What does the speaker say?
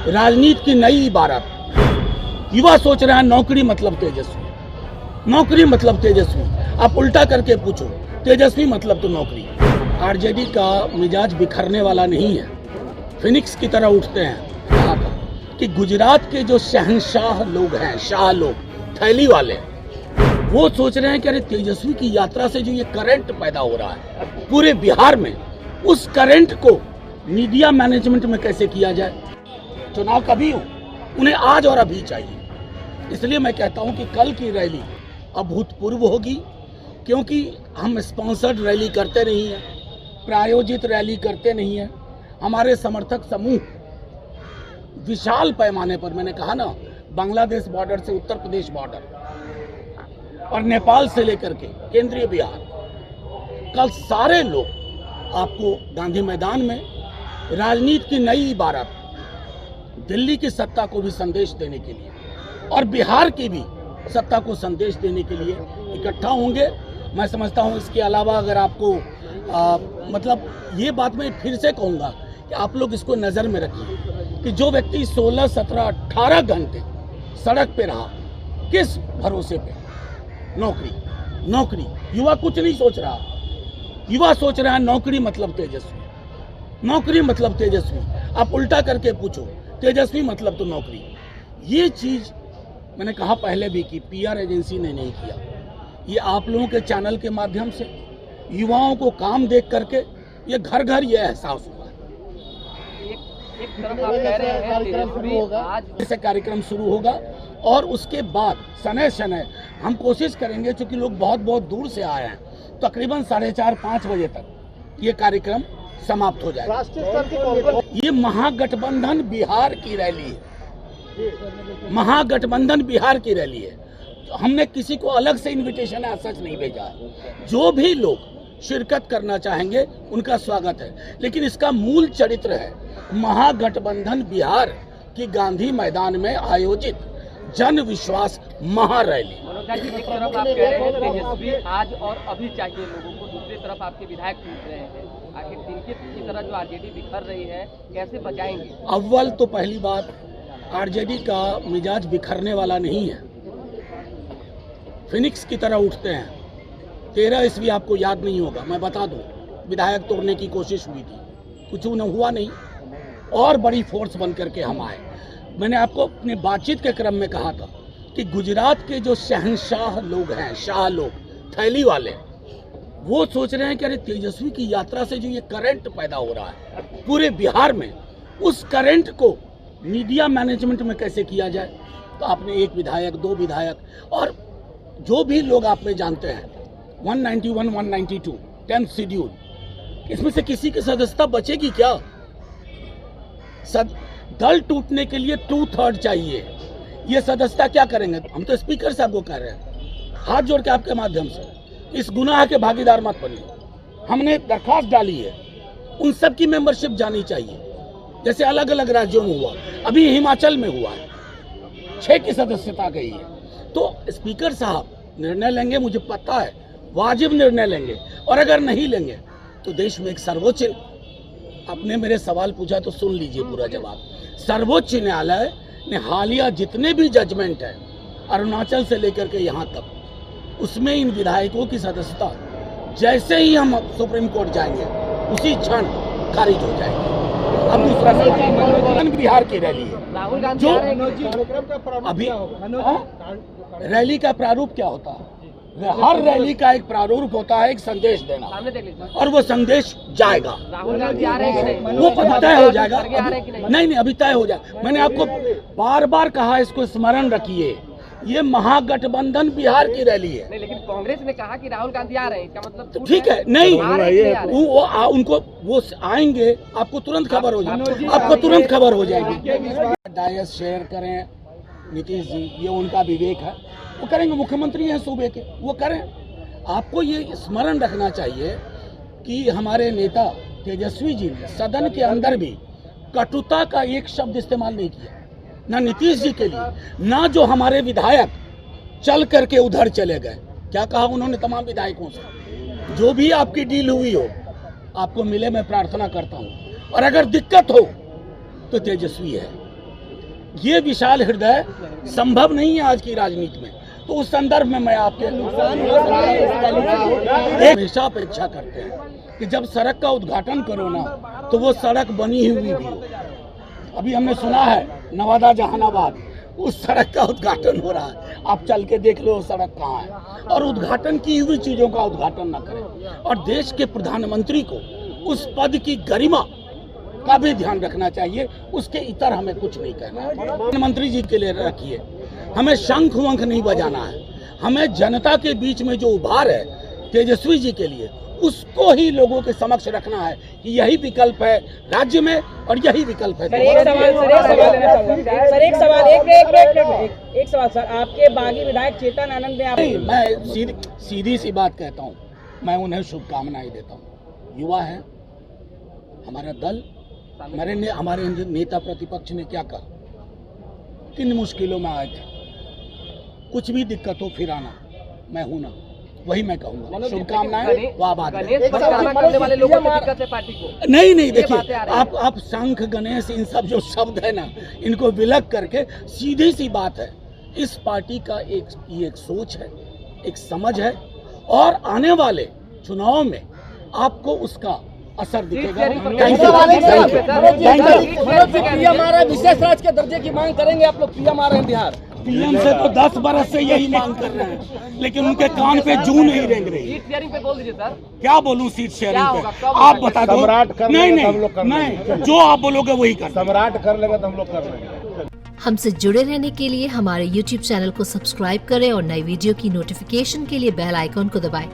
राजनीति की नई इबारत। युवा सोच रहे हैं नौकरी मतलब तेजस्वी, नौकरी मतलब तेजस्वी। आप उल्टा करके पूछो, तेजस्वी मतलब तो नौकरी। आरजेडी का मिजाज बिखरने वाला नहीं है, फिनिक्स की तरह उठते हैं। कहा था कि गुजरात के जो शहंशाह लोग हैं, शाह लोग, थैली वाले, वो सोच रहे हैं कि अरे तेजस्वी की यात्रा से जो ये करंट पैदा हो रहा है पूरे बिहार में, उस करंट को मीडिया मैनेजमेंट में कैसे किया जाए। चुनाव कभी हो, उन्हें आज और अभी चाहिए। इसलिए मैं कहता हूं कि कल की रैली अभूतपूर्व होगी, क्योंकि हम स्पॉन्सर्ड रैली करते नहीं हैं, प्रायोजित रैली करते नहीं हैं। हमारे समर्थक समूह विशाल पैमाने पर, मैंने कहा ना, बांग्लादेश बॉर्डर से उत्तर प्रदेश बॉर्डर और नेपाल से लेकर के केंद्रीय बिहार, कल सारे लोग आपको गांधी मैदान में राजनीति की नई इबारत, दिल्ली की सत्ता को भी संदेश देने के लिए और बिहार की भी सत्ता को संदेश देने के लिए इकट्ठा होंगे। मैं समझता हूं इसके अलावा अगर आपको मतलब ये बात मैं फिर से कहूंगा कि आप लोग इसको नज़र में रखिए कि जो व्यक्ति 16, 17, 18 घंटे सड़क पे रहा, किस भरोसे पे? नौकरी, नौकरी। युवा कुछ नहीं सोच रहा, युवा सोच रहा है नौकरी मतलब तेजस्वी, नौकरी मतलब तेजस्वी। आप उल्टा करके पूछो, तेजस्वी मतलब तो नौकरी। ये चीज मैंने कहा पहले भी कि पीआर एजेंसी ने नहीं किया, ये आप लोगों के चैनल के माध्यम से युवाओं को काम देख करके ये घर घर ये एहसास हुआ। एक तरफ आप कह रहे हैं तेजस्वी आज ऐसे कार्यक्रम शुरू होगा और उसके बाद शनय शनय हम कोशिश करेंगे, क्योंकि लोग बहुत बहुत दूर से आए हैं, तकरीबन 4:30-5 बजे तक ये कार्यक्रम समाप्त हो जाएगा। ये महागठबंधन बिहार की रैली है, महागठबंधन बिहार की रैली है। हमने किसी को अलग से इनविटेशन ऐसा नहीं भेजा है। जो भी लोग शिरकत करना चाहेंगे उनका स्वागत है, लेकिन इसका मूल चरित्र है महागठबंधन बिहार की गांधी मैदान में आयोजित जन विश्वास महारैली। एक तरफ आप कह रहे हैं तेजस्वी आज और अभी चाहिए लोगों को, दूसरी तरफ आपके विधायक पूछ रहे हैं आखिर दिन की तरह जो आरजेडी बिखर रही है कैसे बचाएंगे? अव्वल तो पहली बात, आरजेडी का मिजाज बिखरने वाला नहीं है, फिनिक्स की तरह उठते हैं। 13 ईस्वी आपको याद नहीं होगा, मैं बता दूं, विधायक तोड़ने की कोशिश हुई थी, कुछ हुआ नहीं, और बड़ी फोर्स बन करके हम आए। मैंने आपको अपनी बातचीत के क्रम में कहा था कि गुजरात के जो शहंशाह लोग हैं, शाह लोग, थैली वाले, वो सोच रहे हैं कि अरे तेजस्वी की यात्रा से जो ये करंट पैदा हो रहा है पूरे बिहार में, उस करंट को मीडिया मैनेजमेंट में कैसे किया जाए। तो आपने एक विधायक, 2 विधायक और जो भी लोग आप में जानते हैं 191, 192, 10th शेड्यूल, इसमें से किसी की सदस्यता बचेगी क्या? दल टूटने के लिए 2/3 चाहिए। ये सदस्यता क्या करेंगे? हम तो स्पीकर साहब को कह रहे हैं, हाथ जोड़ के आपके माध्यम से इस गुनाह के भागीदार मत बनिए। हमने दरखास्त डाली है, उन सब की मेंबरशिप जानी चाहिए, जैसे अलग अलग राज्यों में हुआ, अभी हिमाचल में हुआ है, 6 की सदस्यता गई है। तो स्पीकर साहब निर्णय लेंगे, मुझे पता है, वाजिब निर्णय लेंगे, और अगर नहीं लेंगे तो देश में एक सर्वोच्च, आपने मेरे सवाल पूछा तो सुन लीजिए पूरा जवाब। सर्वोच्च न्यायालय ने हालिया जितने भी जजमेंट है अरुणाचल से लेकर के यहाँ तक, उसमें इन विधायकों की सदस्यता जैसे ही हम सुप्रीम कोर्ट जाएंगे उसी क्षण खारिज हो जाएगी। अब दूसरा सवाल, बिहार की रैली है, राहुल गांधी जो अभी रैली का प्रारूप क्या होता है? हर रैली का एक प्रारूप होता है, एक संदेश देना, और वो संदेश जाएगा। राहुल गांधी आ रहे हैं कि नहीं? वो तय हो जाएगा। नहीं अभी तय हो जाएगा। मैंने आपको बार बार कहा, इसको स्मरण रखिए, ये महागठबंधन बिहार की रैली है। नहीं, लेकिन कांग्रेस ने कहा कि राहुल गांधी आ रहे हैं, इसका मतलब तो ठीक है, नहीं उनको वो आएंगे, आपको तुरंत खबर हो जाएगी, आपको तुरंत खबर हो जाएगी। डायस शेयर करें नीतीश जी, ये उनका विवेक है, वो करेंगे, मुख्यमंत्री हैं सूबे के, वो करें। आपको ये स्मरण रखना चाहिए कि हमारे नेता तेजस्वी जी ने सदन के अंदर भी कटुता का एक शब्द इस्तेमाल नहीं किया, ना नीतीश जी के लिए, ना जो हमारे विधायक चल करके उधर चले गए। क्या कहा उन्होंने तमाम विधायकों से? जो भी आपकी डील हुई हो आपको मिले, मैं प्रार्थना करता हूं, और अगर दिक्कत हो तो तेजस्वी है, ये विशाल हृदय संभव नहीं है आज की राजनीति में। तो उस संदर्भ में मैं आपके हमेशा अपेक्षा करते हैं कि जब सड़क का उद्घाटन करो ना तो वो सड़क बनी हुई भी हो। अभी हमने सुना है नवादा जहानाबाद उस सड़क का उद्घाटन हो रहा है, आप चल के देख लो सड़क कहाँ है। और उद्घाटन की हुई चीजों का उद्घाटन न करें। और देश के प्रधानमंत्री को उस पद की गरिमा का भी ध्यान रखना चाहिए, उसके इतर हमें कुछ नहीं कहना है। प्रधानमंत्री जी के लिए रखिए, हमें शंख वंख नहीं बजाना है। हमें जनता के बीच में जो उभार है तेजस्वी जी के लिए, उसको ही लोगों के समक्ष रखना है कि यही विकल्प है राज्य में और यही विकल्प है। एक सवाल सर, आपके बागी विधायक चेतन आनंद ने नहीं, मैं सीधी सी बात कहता हूँ, मैं उन्हें शुभकामनाएं देता हूँ। युवा है हमारा दल, हमारे नेता प्रतिपक्ष ने क्या कहा, किन मुश्किलों में आए थे, कुछ भी दिक्कत हो फिर आना, मैं हूं ना, वही मैं कहूँगा। शुभकामनाएं। वाह बात है। वाले लोगों को दिक्कत है पार्टी को। नहीं देखिए, आप शंख गणेश इन सब जो शब्द है ना, इनको विलग करके सीधी सी बात है, इस पार्टी का एक सोच है, एक समझ है और आने वाले चुनाव में आपको उसका असर दिखेगा। विशेष राज्य के दर्जे की मांग करेंगे आप लोग? पीएम आ रहे हैं बिहार, पीएम से तो 10 बरस से यही मांग कर रहे हैं, लेकिन उनके कान पे जू नहीं रेंग रही। सीट शेयरिंग पे बोल दीजिए सर। क्या बोलूं सीट शेयरिंग पे, आप बता दो। नहीं, जो आप बोलोगे वही कर। सम्राट कर लेगा तो हम लोग कर लेंगे। हमसे जुड़े रहने के लिए हमारे YouTube चैनल को सब्सक्राइब करें और नई वीडियो की नोटिफिकेशन के लिए बेल आइकॉन को दबाएं।